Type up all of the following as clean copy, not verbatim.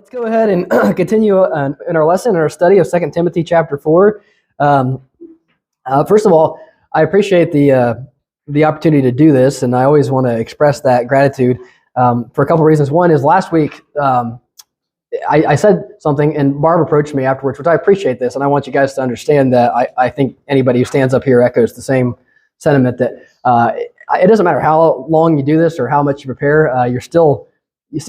Let's go ahead and continue in our lesson, in our study of 2 Timothy chapter 4. First of all, I appreciate the opportunity to do this, and I always want to express that gratitude for a couple of reasons. One is last week I said something, and Barb approached me afterwards, which I appreciate this, and I want you guys to understand that I think anybody who stands up here echoes the same sentiment that it doesn't matter how long you do this or how much you prepare, you still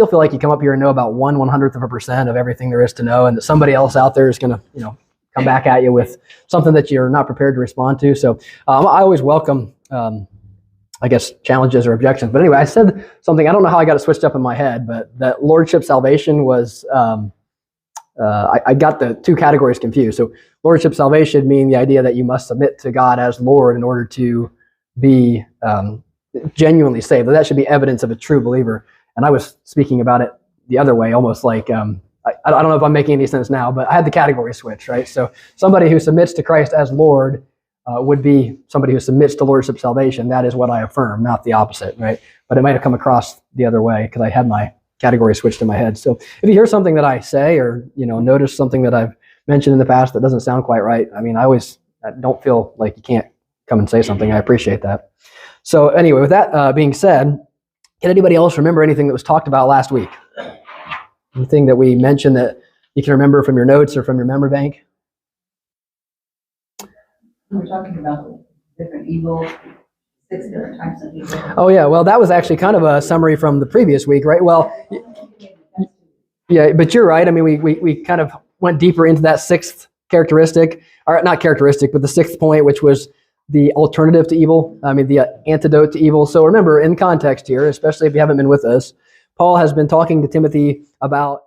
feel like you come up here and know about 1/100% of everything there is to know, and that somebody else out there is going to, come back at you with something that you're not prepared to respond to. So I always welcome, challenges or objections. But anyway, I said something. I don't know how I got it switched up in my head, but that lordship salvation was. I got the two categories confused. So lordship salvation meaning the idea that you must submit to God as Lord in order to be genuinely saved. That should be evidence of a true believer. And I was speaking about it the other way, almost like, I don't know if I'm making any sense now, but I had the category switch, right? So somebody who submits to Christ as Lord would be somebody who submits to lordship salvation. That is what I affirm, not the opposite, right? But it might have come across the other way because I had my category switched in my head. So if you hear something that I say or, notice something that I've mentioned in the past that doesn't sound quite right, I don't feel like you can't come and say something. I appreciate that. So anyway, with that being said, can anybody else remember anything that was talked about last week? Anything that we mentioned that you can remember from your notes or from your memory bank? We're talking about different evil, 6 different types of evil. Oh yeah, well that was actually kind of a summary from the previous week, right? Well, yeah, but you're right. We kind of went deeper into that sixth characteristic, or not characteristic, but the sixth point, which was the alternative to evil, the antidote to evil. So remember, in context here, especially if you haven't been with us, Paul has been talking to Timothy about